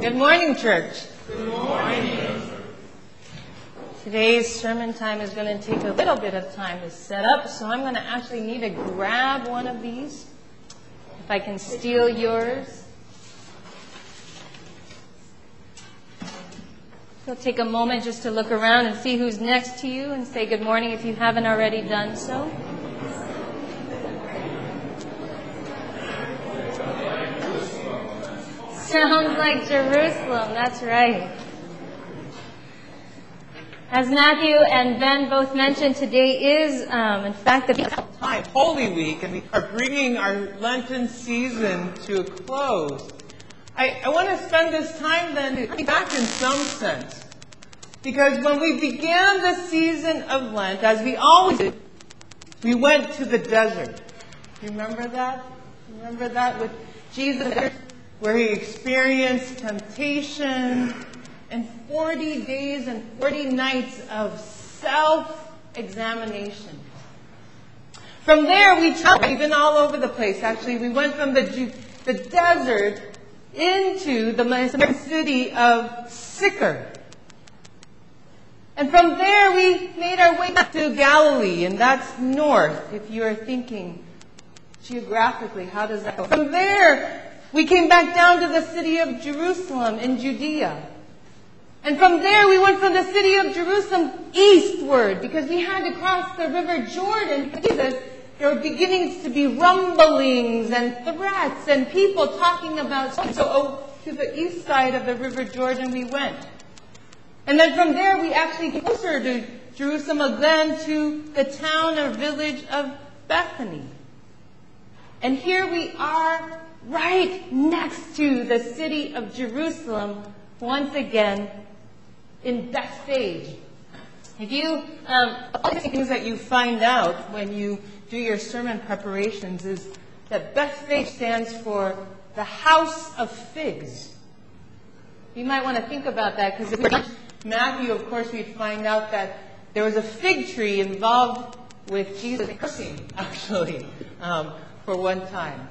Good morning, church. Good morning. Today's sermon time is going to take a little bit of time to set up, so I'm going to actually need to grab one of these. If I can steal yours. You'll take a moment just to look around and see who's next to you and say good morning if you haven't already done so. Sounds like Jerusalem, that's right. As Matthew and Ben both mentioned, today is, in fact, the time, Holy Week, and we are bringing our Lenten season to a close. I want to spend this time then back in some sense. Because when we began the season of Lent, as we always did, we went to the desert. Remember that? Remember that with Jesus, where he experienced temptation and 40 days and 40 nights of self-examination. From there, we traveled. We've been all over the place, actually. We went from the desert into the city of Sychar. And from there, we made our way back to Galilee, and that's north, if you are thinking geographically. How does that go? From there, we came back down to the city of Jerusalem in Judea. And from there, we went from the city of Jerusalem eastward because we had to cross the river Jordan. There were beginnings to be rumblings and threats and people talking about. So to the east side of the river Jordan we went. And then from there, we actually came closer to Jerusalem again to the town or village of Bethany. And here we are right next to the city of Jerusalem, once again, in Bethphage. If you, all the things that you find out when you do your sermon preparations is that Bethphage stands for the house of figs. You might want to think about that, because if we read Matthew, of course, we'd find out that there was a fig tree involved with Jesus cursing, actually, for one time.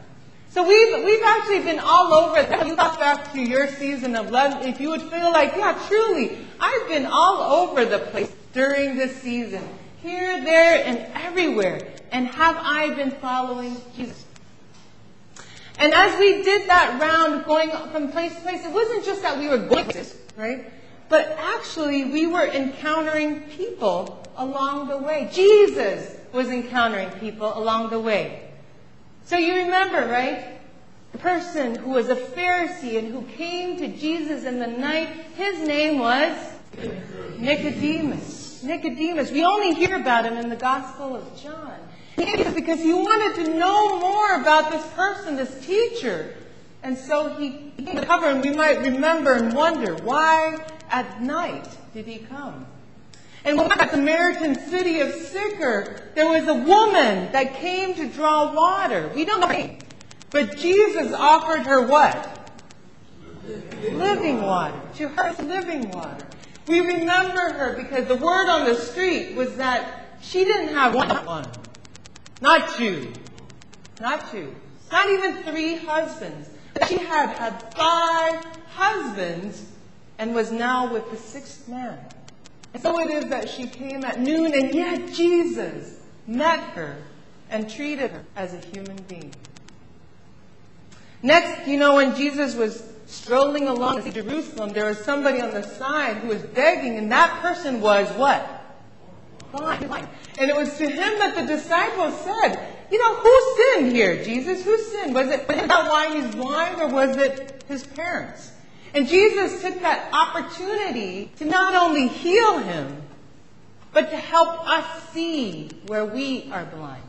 So we've actually been all over. If you thought back to your season of Lent, if you would feel like, yeah, truly, I've been all over the place during this season. Here, there, and everywhere. And have I been following Jesus? And as we did that round, going from place to place, it wasn't just that we were going places, right? But actually, we were encountering people along the way. Jesus was encountering people along the way. So you remember, right? The person who was a Pharisee and who came to Jesus in the night, his name was Nicodemus. Nicodemus. We only hear about him in the Gospel of John. Because he wanted to know more about this person, this teacher. And so he came to cover, and we might remember and wonder, why at night did he come? And when we got to the Samaritan city of Sychar, there was a woman that came to draw water. We don't know her name. But Jesus offered her what? Living water. To her, it's living water. We remember her because the word on the street was that she didn't have one. Not two. Not two. Not even 3 husbands. She had 5 husbands and was now with the 6th man. And so it is that she came at noon, and yet Jesus met her and treated her as a human being. Next, when Jesus was strolling along in Jerusalem, there was somebody on the side who was begging, and that person was what? Blind. And it was to him that the disciples said, who sinned here, Jesus? Who sinned? Was it not why he's blind, or was it his parents? And Jesus took that opportunity to not only heal him, but to help us see where we are blind.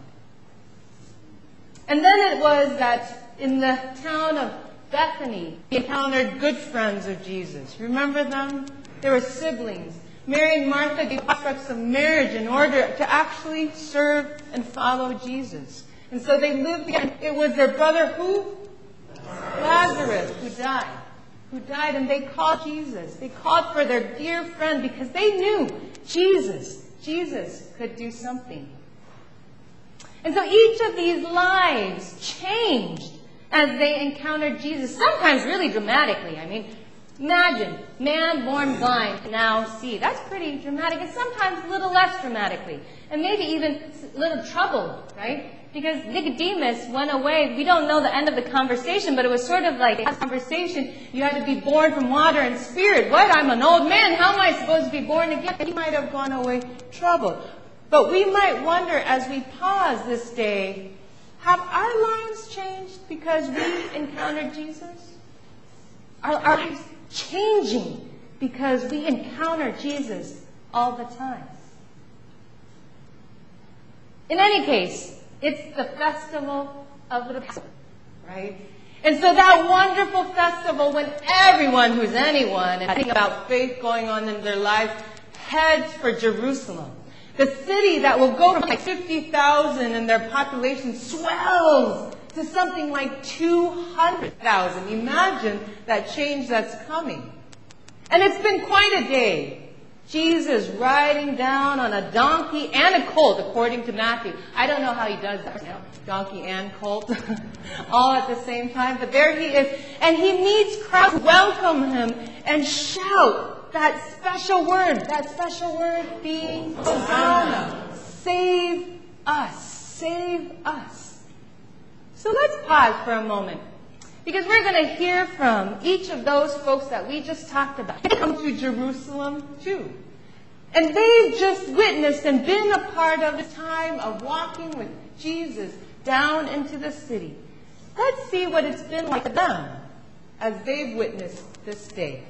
And then it was that in the town of Bethany, he encountered good friends of Jesus. Remember them? They were siblings. Mary and Martha gave prospects of marriage in order to actually serve and follow Jesus. And so they lived together. It was their brother who? Lazarus, who died, and they called Jesus. They called for their dear friend because they knew Jesus could do something. And so each of these lives changed as they encountered Jesus, sometimes really dramatically. Imagine, man born blind can now see. That's pretty dramatic, and sometimes a little less dramatically, and maybe even a little troubled, right? Because Nicodemus went away. We don't know the end of the conversation, but it was sort of like a conversation. You had to be born from water and spirit. What? I'm an old man. How am I supposed to be born again? He might have gone away troubled. But we might wonder as we pause this day, have our lives changed because we encountered Jesus? Are our lives changing because we encounter Jesus all the time? In any case, it's the festival of the Passover, right? And so that wonderful festival when everyone who's anyone and think about faith going on in their life heads for Jerusalem. The city that will go from like 50,000 and their population swells to something like 200,000. Imagine that change that's coming. And it's been quite a day. Jesus riding down on a donkey and a colt, according to Matthew. I don't know how he does that, donkey and colt, all at the same time. But there he is. And he meets crowds, welcome him, and shout that special word being Hosanna. Save us, save us. So let's pause for a moment, because we're going to hear from each of those folks that we just talked about. They come to Jerusalem too. And they've just witnessed and been a part of the time of walking with Jesus down into the city. Let's see what it's been like for them as they've witnessed this day.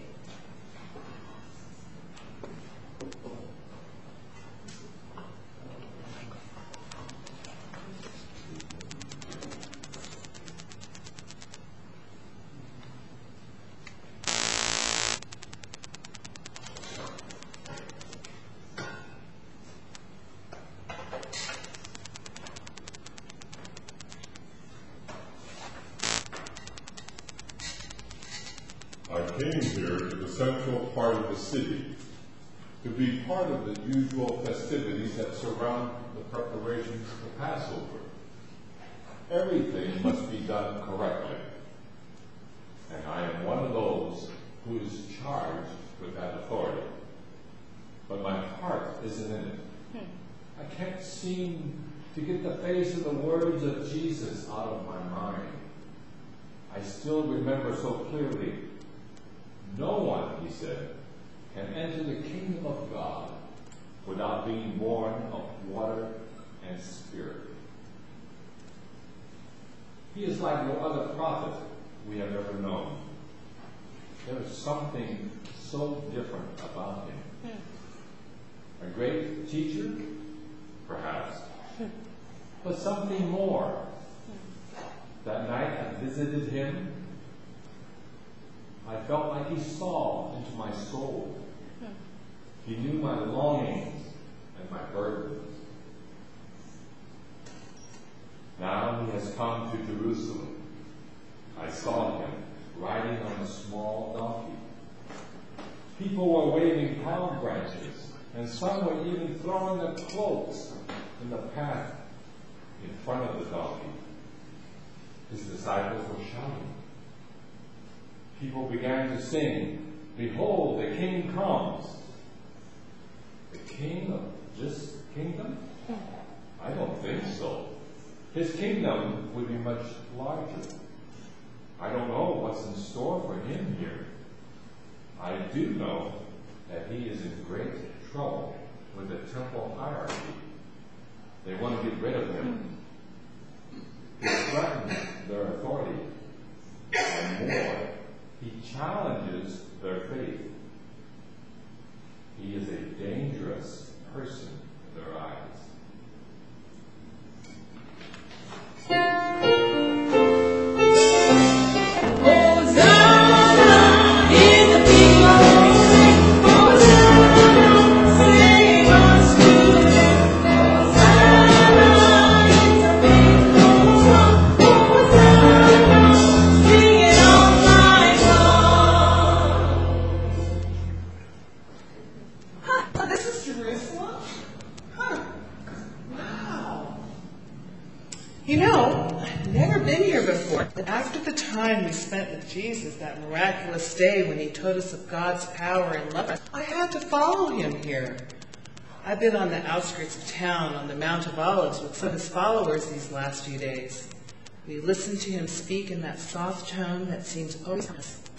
I came here to the central part of the city to be part of the usual festivities that surround the preparations for Passover. Everything must be done correctly, and I am one of those who is charged with that authority. But my heart isn't in it. I can't seem to get the face and the words of Jesus out of my mind. I still remember so clearly, no one, he said, can enter the kingdom of God without being born of water and spirit. He is like no other prophet we have ever known. There is something so different about him. A great teacher, perhaps, but something more. That night I visited him, I felt like he saw into my soul. He knew my longings and my burdens. Now he has come to Jerusalem. I saw him riding on a small donkey. People were waving palm branches, and some were even throwing their cloaks in the path in front of the donkey. His disciples were shouting. People began to sing, "Behold, the King comes." The king of this kingdom? I don't think so. His kingdom would be much larger. I don't know what's in store for him here. I do know that he is in great trouble with the temple hierarchy. They want to get rid of him. He threatens their authority. And more, he challenges their faith. He is a dangerous person in their eyes. Hosanna, Jesus, that miraculous day when he told us of God's power and love, I had to follow him here. I've been on the outskirts of town on the Mount of Olives with some of his followers these last few days. We listened to him speak in that soft tone that seems always honest.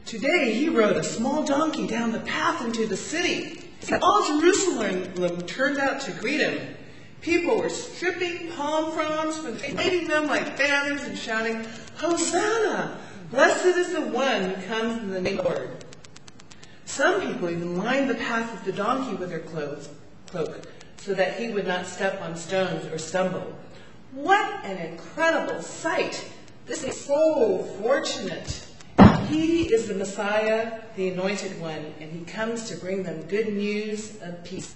Today, he rode a small donkey down the path into the city. All Jerusalem turned out to greet him. People were stripping palm fronds and waving them like banners and shouting, "Hosanna! Blessed is the one who comes in the name of the Lord." Some people even lined the path of the donkey with their cloak so that he would not step on stones or stumble. What an incredible sight! This is so fortunate. He is the Messiah, the Anointed One, and he comes to bring them good news of peace.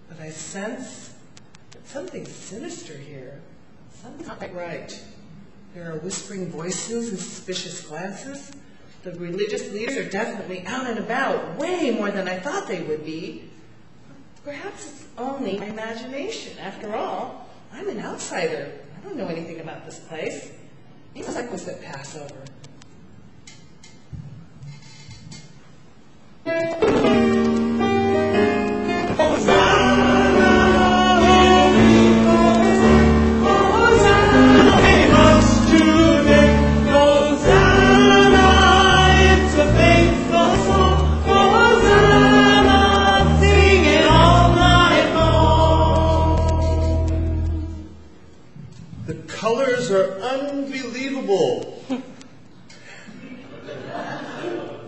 But I sense that something's sinister here. Something's not quite right. There are whispering voices and suspicious glances. The religious leaders are definitely out and about, way more than I thought they would be. Perhaps it's only my imagination. After all, I'm an outsider. I don't know anything about this place. It's like this at Passover. The colors are unbelievable.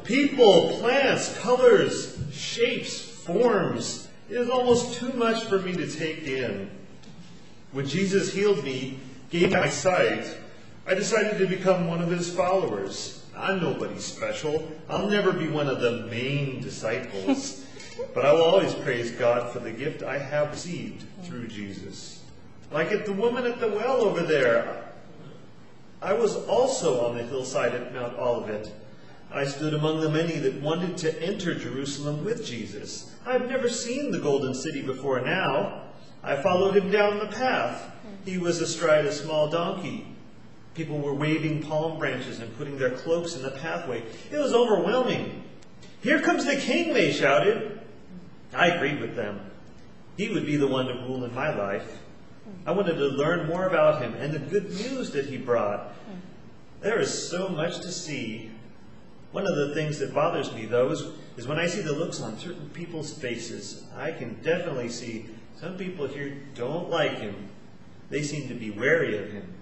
People, plants, colors, shapes, forms. It is almost too much for me to take in. When Jesus healed me, gave me my sight, I decided to become one of his followers. I'm nobody special. I'll never be one of the main disciples. But I will always praise God for the gift I have received through Jesus. Like the woman at the well over there. I was also on the hillside at Mount Olivet. I stood among the many that wanted to enter Jerusalem with Jesus. I've never seen the Golden City before now. I followed him down the path. He was astride a small donkey. People were waving palm branches and putting their cloaks in the pathway. It was overwhelming. "Here comes the king," they shouted. I agreed with them. He would be the one to rule in my life. I wanted to learn more about him and the good news that he brought. There is so much to see. One of the things that bothers me, though, is when I see the looks on certain people's faces. I can definitely see some people here don't like him. They seem to be wary of him.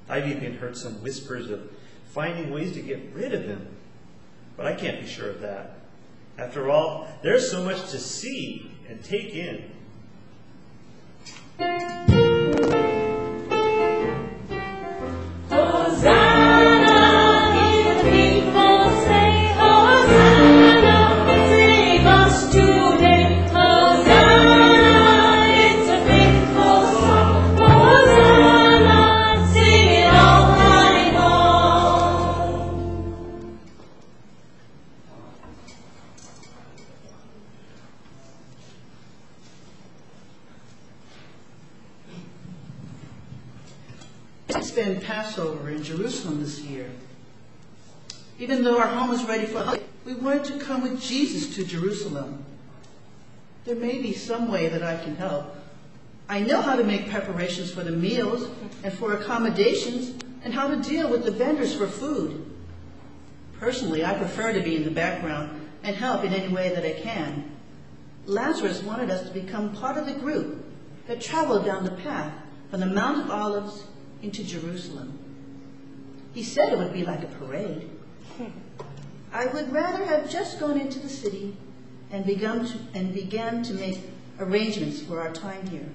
I've even heard some whispers of finding ways to get rid of him. But I can't be sure of that. After all, there's so much to see and take in. Spend Passover in Jerusalem this year. Even though our home is ready for holiday, we wanted to come with Jesus to Jerusalem. There may be some way that I can help. I know how to make preparations for the meals and for accommodations and how to deal with the vendors for food. Personally, I prefer to be in the background and help in any way that I can. Lazarus wanted us to become part of the group that traveled down the path from the Mount of Olives into Jerusalem. He said it would be like a parade. I would rather have just gone into the city and began to make arrangements for our time here.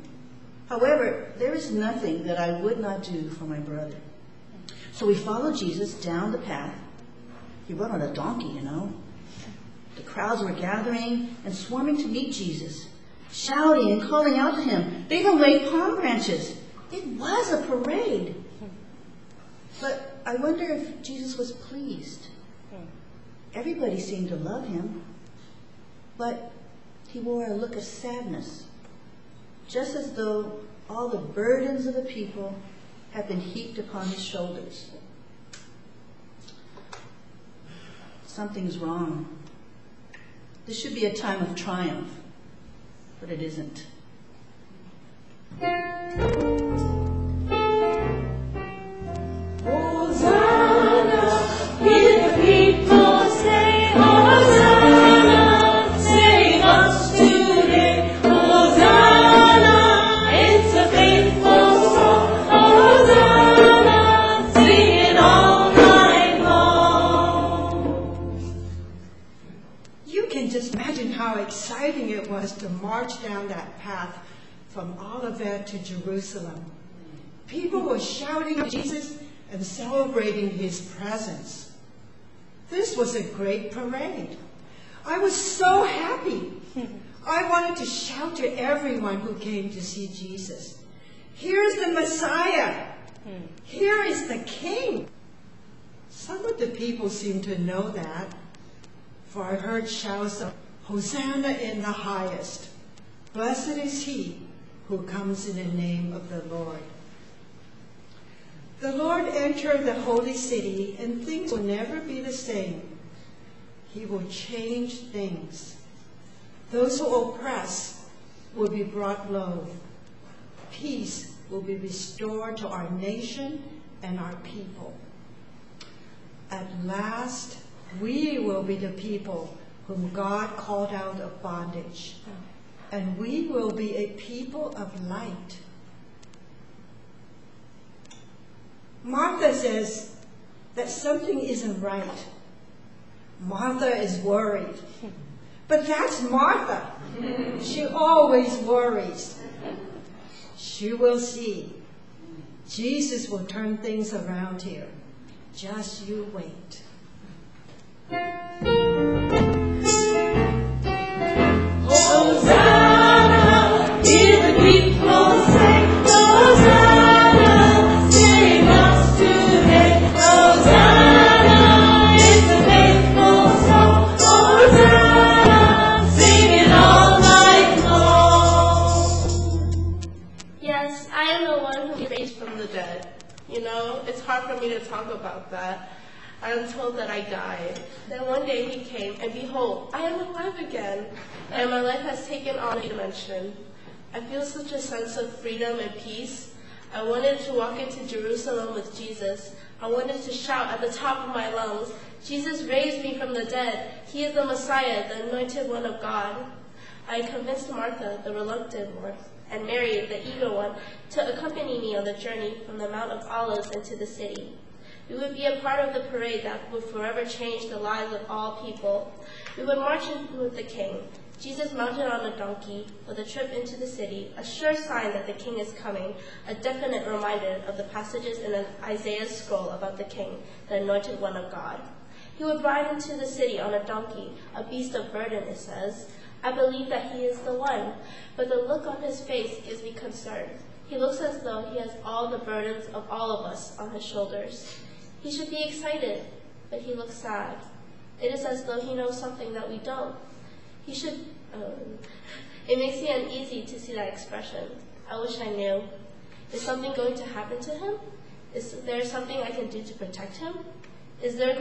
However, there is nothing that I would not do for my brother. So we followed Jesus down the path. He rode on a donkey, you know. The crowds were gathering and swarming to meet Jesus, shouting and calling out to him. They even waved palm branches. It was a parade. But I wonder if Jesus was pleased. Everybody seemed to love him, but he wore a look of sadness, just as though all the burdens of the people had been heaped upon his shoulders. Something's wrong. This should be a time of triumph, but it isn't. Hosanna, hear the people say, Hosanna, save us today. Hosanna, it's a faithful song. Hosanna, sing it all night long. You can just imagine how exciting it was to march down that path from Olivet to Jerusalem. People were shouting at Jesus and celebrating his presence. This was a great parade. I was so happy. I wanted to shout to everyone who came to see Jesus, "Here's the Messiah. Here is the King." Some of the people seemed to know that, for I heard shouts of, "Hosanna in the highest. Blessed is he who comes in the name of the Lord." The Lord entered the holy city, and things will never be the same. He will change things. Those who oppress will be brought low. Peace will be restored to our nation and our people. At last, we will be the people whom God called out of bondage, and we will be a people of light. Martha says that something isn't right. Martha is worried. But that's Martha. She always worries. She will see. Jesus will turn things around here. Just you wait. Hosanna, hear the people say, Hosanna, save us today. Hosanna, it's a faithful song. Hosanna, sing it all night long. Yes, I am the one who was raised from the dead. You know, it's hard for me to talk about that. I am told that I died. Then one day he came, and behold, I am alive again, and my life has taken on a dimension. I feel such a sense of freedom and peace. I wanted to walk into Jerusalem with Jesus. I wanted to shout at the top of my lungs, Jesus raised me from the dead. He is the Messiah, the anointed one of God. I convinced Martha, the reluctant one, and Mary, the eager one, to accompany me on the journey from the Mount of Olives into the city. We would be a part of the parade that would forever change the lives of all people. We would march in with the King, Jesus mounted on a donkey, with a trip into the city, a sure sign that the King is coming, a definite reminder of the passages in Isaiah's scroll about the King, the anointed one of God. He would ride into the city on a donkey, a beast of burden, it says. I believe that he is the one, but the look on his face gives me concern. He looks as though he has all the burdens of all of us on his shoulders. He should be excited, but he looks sad. It is as though he knows something that we don't. He should, it makes me uneasy to see that expression. I wish I knew. Is something going to happen to him? Is there something I can do to protect him? Is this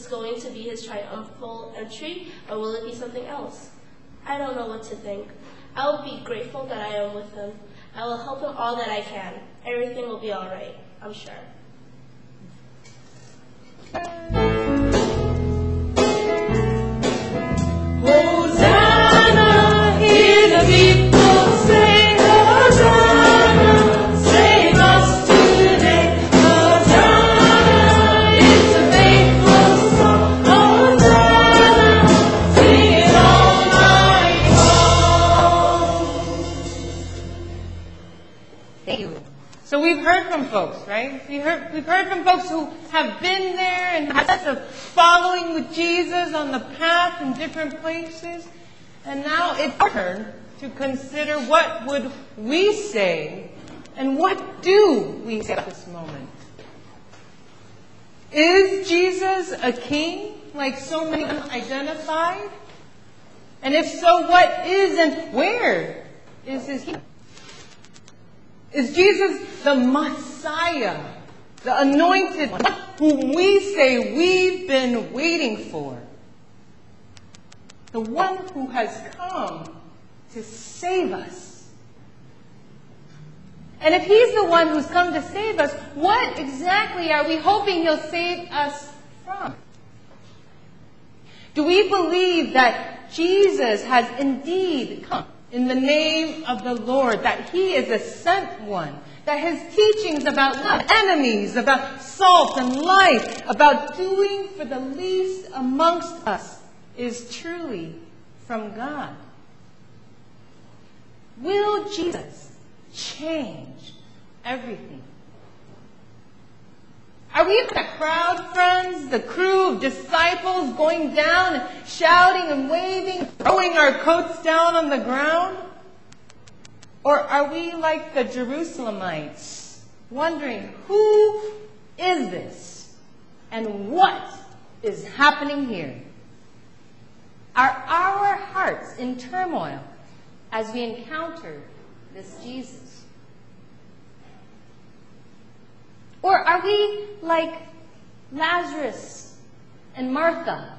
going to be his triumphal entry, or will it be something else? I don't know what to think. I will be grateful that I am with him. I will help him all that I can. Everything will be all right, I'm sure. Hosanna, hear the people say, Hosanna, save us today. Hosanna, it's a faithful song. Hosanna, sing it all night long. Thank you. So we've heard from folks, right? We've heard from folks who have been there and had a sense of following with Jesus on the path in different places. And now it's our turn to consider what would we say and what do we say at this moment. Is Jesus a king like so many identified? And if so, what is and where is his kingdom? Is Jesus the Messiah the anointed one, whom we say we've been waiting for. The one who has come to save us. And if he's the one who's come to save us, what exactly are we hoping he'll save us from? Do we believe that Jesus has indeed come in the name of the Lord, that he is a sent one, that his teachings about love, enemies, about salt and light, about doing for the least amongst us is truly from God? Will Jesus change everything? Are we the crowd, friends, the crew of disciples going down and shouting and waving, throwing our coats down on the ground? Or are we like the Jerusalemites, wondering, who is this? And what is happening here? Are our hearts in turmoil as we encounter this Jesus? Or are we like Lazarus and Martha?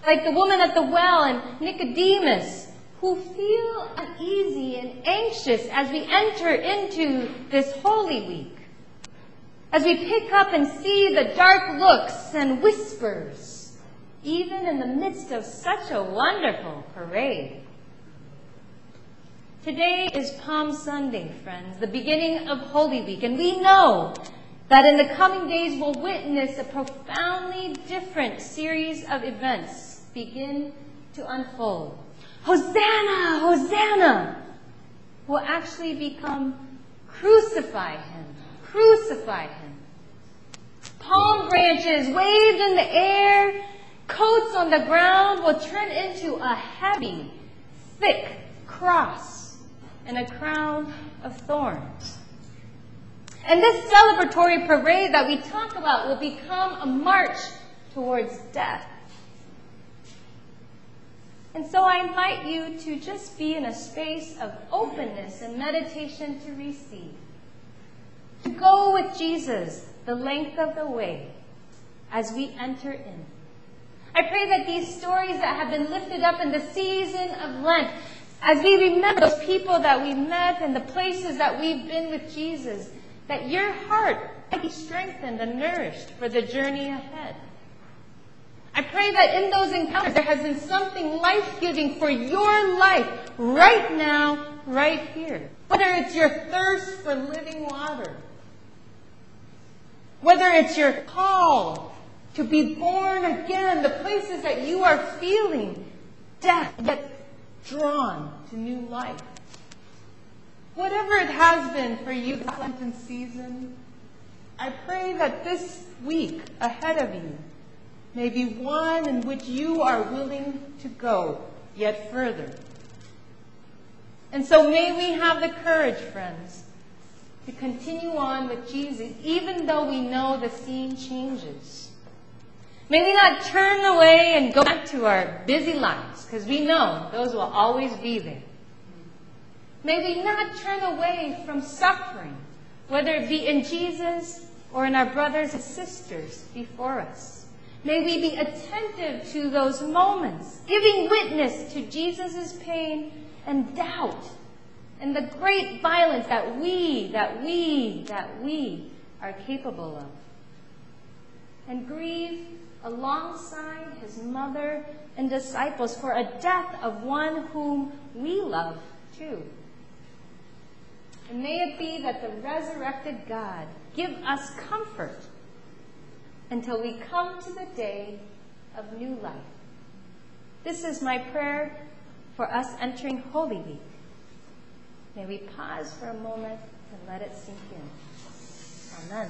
Like the woman at the well and Nicodemus, who feel uneasy and anxious as we enter into this Holy Week? As we pick up and see the dark looks and whispers, even in the midst of such a wonderful parade. Today is Palm Sunday, friends, the beginning of Holy Week, and we know that in the coming days we'll witness a profoundly different series of events begin to unfold. Hosanna, Hosanna will actually become crucify him, crucify him. Palm branches waved in the air, coats on the ground will turn into a heavy, thick cross and a crown of thorns. And this celebratory parade that we talk about will become a march towards death. And so I invite you to just be in a space of openness and meditation to receive. To go with Jesus the length of the way as we enter in. I pray that these stories that have been lifted up in the season of Lent, as we remember those people that we met and the places that we've been with Jesus, that your heart might be strengthened and nourished for the journey ahead. I pray that in those encounters there has been something life-giving for your life right now, right here. Whether it's your thirst for living water, whether it's your call to be born again, the places that you are feeling death, yet drawn to new life. Whatever it has been for you this Lenten season, I pray that this week ahead of you may be one in which you are willing to go yet further. And so may we have the courage, friends, to continue on with Jesus, even though we know the scene changes. May we not turn away and go back to our busy lives, because we know those will always be there. May we not turn away from suffering, whether it be in Jesus or in our brothers and sisters before us. May we be attentive to those moments, giving witness to Jesus' pain and doubt, and the great violence that we are capable of. And grieve alongside his mother and disciples for a death of one whom we love too. And may it be that the resurrected God give us comfort until we come to the day of new life. This is my prayer for us entering Holy Week. May we pause for a moment and let it sink in. Amen.